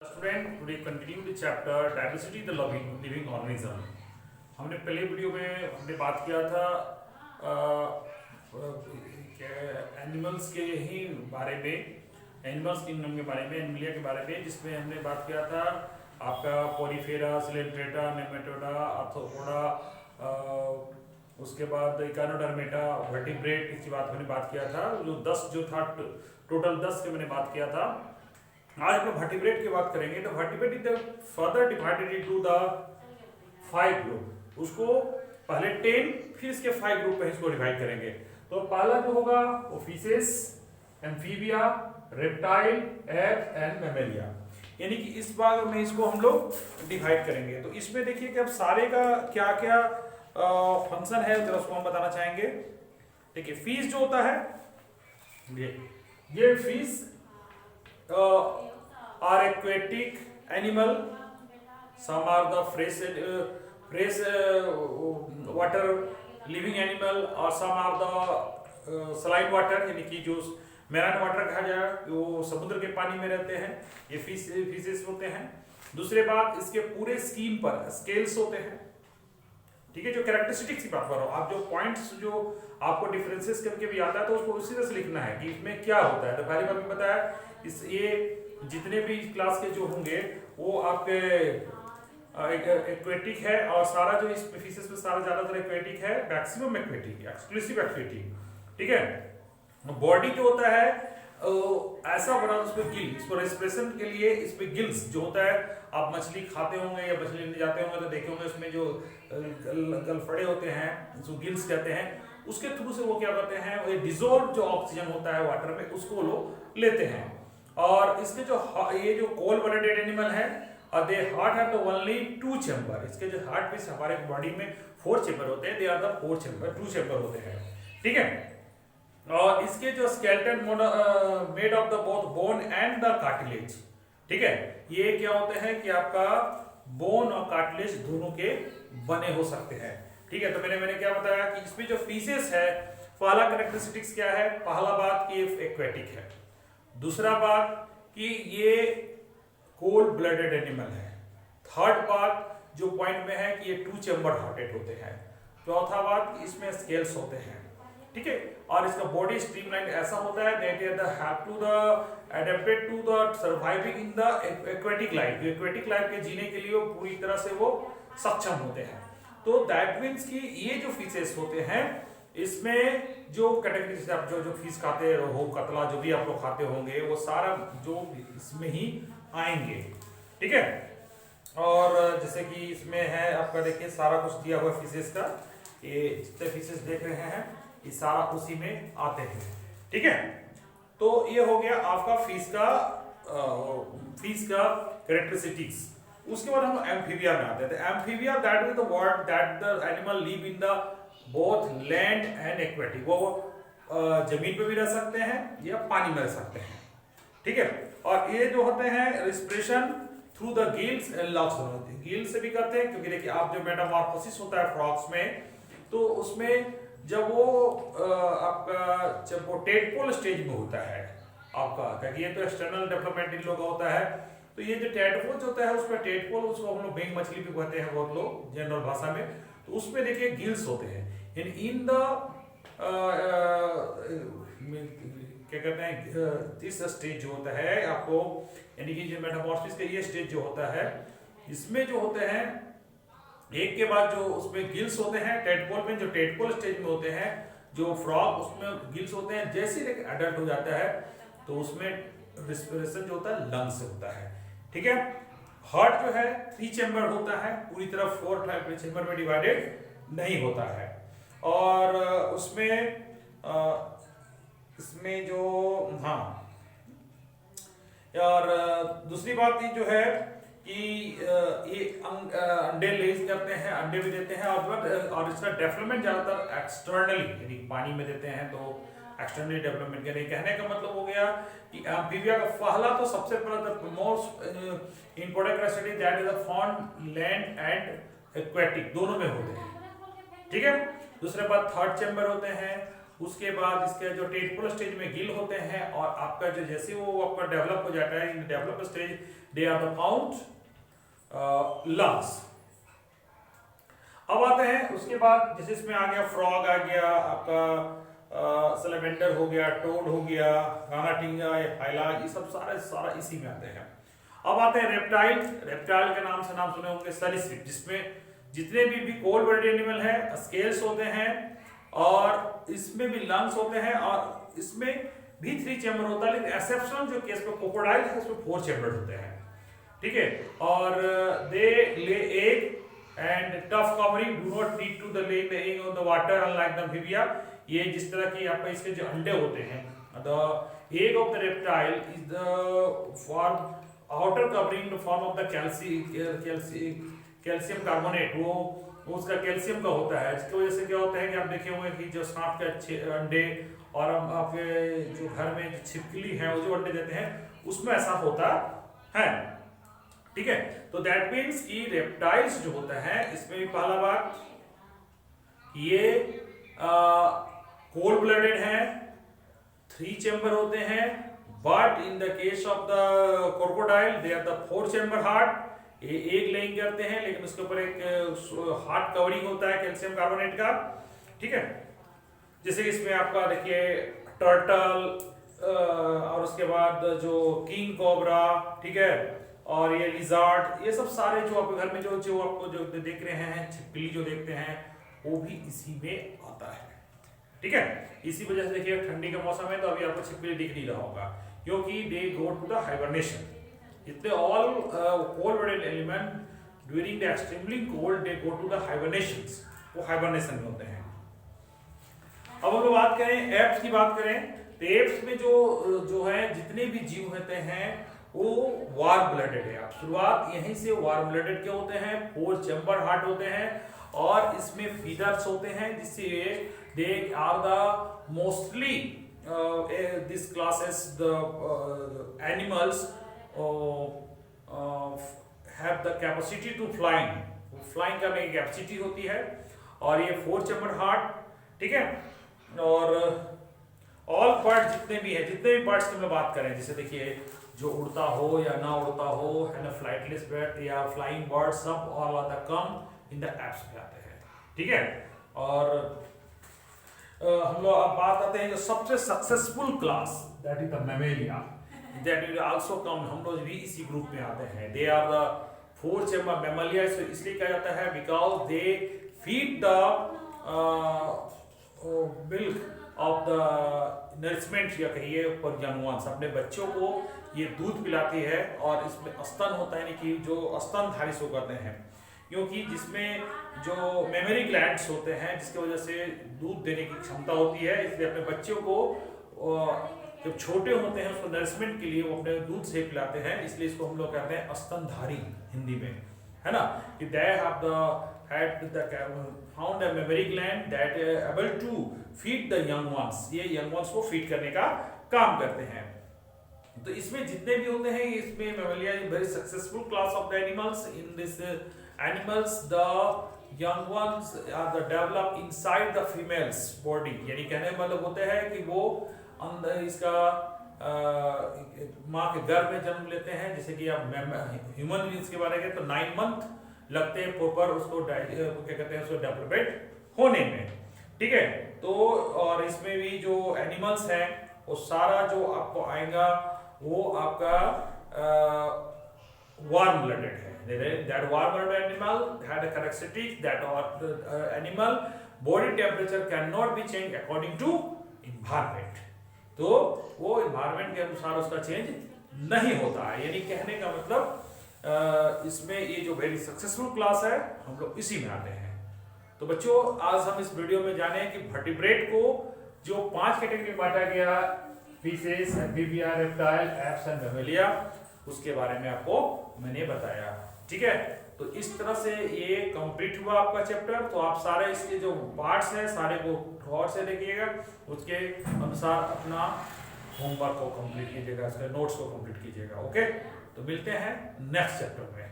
Student today continue the chapter diversity the living organism. हमने पहले video में हमने बात किया था एनिमल्स के ही बारे में, एनिमल्स किंगडम के बारे में, एनिमलिया के बारे में, जिसमें हमने बात किया था आपका पोरीफेरा, सिलेंट्रेटा, नेमेटोडा, आर्थ्रोपोडा, उसके बाद इकानोडर्मेटा, वर्टिब्रेट, इसकी बात किया था। जो 10 जो था टोटल 10 के मैंने बात किया था। आज हम लोग वर्टिब्रेट की बात करेंगे। तो vertebrate is further divided into the 5 group. उसको पहले 10 फिर इसके 5 ग्रुप में इसको डिवाइड करेंगे। तो पहला जो होगा वो fishes, amphibia, reptile, app and Mammalia, यानी कि इस भाग में इसको हम लोग डिवाइड करेंगे। तो इसमें देखिए कि अब सारे का क्या क्या फंक्शन है जरा उसको हम बताना चाहेंगे। देखिए फिश जो होता है, ये fish are aquatic animal, some are the fresh water living animal और some are the saline water, यानी कि जो मैराइन वाटर कहा जाए वो समुद्र के पानी में रहते हैं, ये फिशेस होते हैं। दूसरे बात, इसके पूरे स्कीन पर स्केल्स होते हैं, ठीक है। जो कैरेक्टरिस्टिक्स की बात कर रहा हूँ, आप जो पॉइंट्स जो आपको डिफरेंसेस करके भी आता है तो उसको उसी तरह से लिखना है कि इसमें क्या होता है। तो पहली बार मैंने बताया इस ये जितने भी क्लास के जो होंगे वो आपके एक्वेटिक है, और सारा जो इस फिशेस में सारा ज्यादातर एक्वेटिक है, मैक्सिमम एक्वेटिक, एक्सक्लूसिव एक्वेटिक, ठीक है। बॉडी जो होता है ऐसा बना उसमें गिल, इसको रेस्पिरेशन के लिए इसमें गिल्स जो होता है, आप मछली खाते होंगे या मछली लेने जाते होंगे तो देखे होंगे उसमें जो गलफड़े होते हैं जो गिल्स कहते हैं, उसके थ्रू से वो क्या करते हैं, वो डिजोल्व जो ऑक्सीजन होता है वाटर में उसको लोग लेते हैं। और इसके जो ये जो कोल्ड ब्लडेड एनिमल है, they heart have the only 2 chamber. इसके जो हार्ट में हमारे बॉडी में 4 चैम्बर होते हैं, they are the 4 chamber, 2 chamber होते हैं, ठीक है। और इसके जो skeleton made of the both bone and the cartilage, ठीक है। ये क्या होते हैं कि आपका बोन और कार्टिलेज दोनों के बने हो सकते हैं, ठीक है। तो मैंने क्या बताया कि इसमें जो फिशेस है, पहला कैरेक्टरिस्टिक्स क्या है, पहला बात कि एक्वेटिक है, दूसरा बात कि ये कोल्ड ब्लडेड एनिमल है, थर्ड बात जो पॉइंट में है कि ये 2 चैम्बर हार्टेड होते हैं, चौथा बात कि इसमें स्केल्स होते हैं, ठीक है। और इसका बॉडी स्ट्रीमलाइन ऐसा होता है that is the have to the adapted to the surviving in the aquatic life. Aquatic life के जीने के लिए वो पूरी तरह से वो सक्षम होते हैं। तो दैट मीन्स कि ये जो फिशेस होते हैं इसमें जो कैटेगरी आप जो फिश खाते हो, कतला जो भी आप लोग खाते होंगे वो सारा जो इसमें ही आएंगे, ठीक है। और जैसे कि इसमें है आपका देखिए सारा कुछ दिया हुआ फिशेस का, ये जितने फिशेस देख रहे हैं ये सारा उसी में आते हैं, ठीक है। तो ये हो गया आपका फिश का कैरेक्टरिस्टिक्स। उसके बाद हम एम्फीबिया में आते हैं। Amphibia that is the word that the animal live in the both land and aquatic. वो जमीन पे भी रह सकते हैं या पानी में रह सकते हैं, ठीक है। और ये जो होते हैं respiration through the gills and lungs होते हैं, गिल से भी करते हैं, क्योंकि देखिए आप जो मेटामॉर्फोसिस होता है फ्रॉग्स में, तो उसमें जब वो आपका जब वो टेडपोल स्टेज में होता है आपका, क्योंकि ये तो एक्सटर्नल डेवलपमेंट इन लोग होता है, तो ये जो टेडपोल होता है उसमें टेडपोल, उसको हम लोग बेंग मछली भी कहते हैं बहुत लोग जनरल भाषा में, तो उसमें देखिए गिल्स होते हैं। इन द क्या कहते हैं, दिस स्टेज जो होता है आपको, यानी कि जो मेटामॉर्फोसिस का ये स्टेज जो होता है, इसमें जो होते हैं एक के बाद जो उसमें गिल्स होते हैं टेडपोल में, जो टेडपोल स्टेज में होते हैं जो फ्रॉग, उसमें गिल्स होते हैं। जैसे ही एडल्ट हो जाता है तो उसमें रिस्पिरेशन जो होता है लंग से होता है, ठीक है। हार्ट जो है 3 चैम्बर होता है, पूरी तरह 4 चैम्बर में डिवाइडेड नहीं होता है। और उसमें इसमें जो और दूसरी बात ये जो है कि ये अंडे लेज करते हैं, अंडे भी देते हैं, और इसका डेवलपमेंट ज्यादातर एक्सटर्नली यानी पानी में देते हैं। तो एक्सटर्नली डेवलपमेंट के कहने का मतलब हो गया कि एम्फीबिया का पहला तो सबसे पहला most important characteristic that is found land and aquatic दोनों में होते हैं, ठीक है। दूसरे बात 3rd चैम्बर होते हैं, उसके बाद इसके जो टेडपोल स्टेज में गिल होते हैं, और आपका जो जैसे वो आपका डेवलप हो जाता है in develop stage they are the found lungs. अब आते हैं उसके बाद जैसे इसमें आ गया फ्रॉग, आ गया आपका सैलमेंडर हो गया, टोड हो गया, गानाटिंगा, हाइला, ये सब सारा इसी में आते हैं। अब आते हैं रेप्टाइल। रेप्टाइल के नाम से नाम सुने होंगे सरीसृप, जिसमें जितने भी कोल्ड ब्लडेड एनिमल है स्केल्स होते हैं और इसमें भी लंग्स होते हैं और इसमें भी 3 चैम्बर होता है, लेकिन एक्सेप्शनल जो केस में क्रोकोडाइल है उसमें 4 चैम्बर होते हैं, ठीक है। और they lay egg and tough covering, do not need to the lay the egg on the water unlike the amphibia। ये जिस तरह की आपका इसके जो अंडे होते हैं, the egg of the reptile is the form outer covering in the form of the calcium carbonate, वो उसका कैल्शियम का होता है, जिसकी वजह से क्या होता है कि आप देखे होंगे कि जो सांप के अच्छे अंडे और आपके जो घर में जो छिपकली है वो जो अंडे देते हैं उसमें ऐसा होता है, ठीक है। तो दैट मीन्स कि रेप्टाइल्स जो होता है इसमें भी पहला बात ये कोल्ड ब्लडेड है, 3 चैम्बर होते हैं, but in the case of the crocodile they are the 4 chamber heart. ये एक लेइंग करते हैं लेकिन उसके ऊपर एक हार्ट कवरिंग होता है कैल्शियम कार्बोनेट का, ठीक है। जैसे कि इसमें आपका देखिए टर्टल और उसके बाद जो किंग कोबरा, ठीक है, और ये लिजार्ड, ये सब सारे जो आपके घर में जो आपको जो देख रहे हैं, छिपकली जो देखते हैं वो भी इसी में आता है, ठीक है। इसी वजह से देखिए ठंडी का मौसम है तो अभी आपको छिपकली दिख नहीं रहा होगा क्योंकि they go to the hibernation. इतने all cold blooded element during the extremely cold they go to the hibernations, वो हाइबरनेशन में होते हैं। अब हम लोग बात करें एप्स की, बात करें तो एप्स में जो है जितने भी जीव होते हैं वो वार्म ब्लडेड है। आप शुरुआत यहीं से वार्म ब्लडेड के होते हैं, 4 चैम्बर हार्ट होते हैं और इसमें फीदर्स होते हैं, जिससे they are the mostly this classes the animals have the capacity to flying, flying करने की कैपेसिटी होती है। और ये 4 चैम्बर हार्ट, ठीक है। और ऑल बर्ड जितने भी बर्ड्स की हम बात करें, जैसे देखिए जो उड़ता हो या ना उड़ता हो है ना, फ्लाइटलेस बर्ड या फ्लाइंग बर्ड, सब all are the come in the apes में आते हैं, ठीक है। और हम लोग अब बात आते हैं जो सबसे successful class that is the mammalia, that will also come, हम लोग भी इसी ग्रुप में आते हैं। They are the 4 chamber mammalia, इसलिए कहा जाता है because they feed the milk of the nourishment, या कहिए पर जानवर अपने बच्चों को ये दूध पिलाती है और इसमें स्तन होता है, यानी कि जो स्तनधारी सो कहते हैं, क्योंकि जिसमें जो मेमोरी ग्लैंड्स होते हैं जिसकी वजह से दूध देने की क्षमता होती है, इसलिए अपने बच्चों को जब छोटे होते हैं उसको नरिशमेंट के लिए वो अपने दूध से पिलाते हैं, इसलिए इसको हम लोग कहते हैं स्तनधारी हिंदी में, है ना। कि they have the had the found a mammary gland that able to feed the young ones, ये young ones को feed करने का काम करते हैं। तो इसमें जितने भी होते हैं इसमें Mammalia is very successful class of the animals. In this animals the young ones are the develop inside the female's body, यानी कहने का मतलब होता है कि वो अंदर इसका माँ के गर्भ में जन्म लेते हैं। जैसे कि आप ह्यूमन बींग्स के बारे में तो 9 मंथ लगते हैं प्रॉपर उसको क्या कहते हैं उसको डेवलपमेंट होने में, ठीक है। तो और इसमें भी जो एनिमल्स हैं वो सारा जो आपको आएगा वो आपका वार्म ब्लडेड है। That warm blooded animal had a characteristic that animal body temperature cannot be changed according to environment, तो वो environment के अनुसार उसका चेंज नहीं होता है। यानी कहने का मतलब इसमें ये जो वेरी सक्सेसफुल क्लास है हम लोग इसी में आते हैं। तो बच्चों आज हम इस वीडियो में जाने कि वर्टिब्रेट को जो 5 कैटेगरी में बांटा गया, fishes, amphibia, reptile, apps and Mammalia, उसके बारे में आपको मैंने बताया, ठीक है। तो इस तरह से ये कंप्लीट हुआ आपका चैप्टर। तो आप सारे इसके जो पार्ट्स हैं सारे को गौर से देखिएगा, उसके अनुसार अपना होमवर्क को कंप्लीट कीजिएगा, इसके नोट्स को कंप्लीट कीजिएगा। ओके, तो मिलते हैं नेक्स्ट चैप्टर में।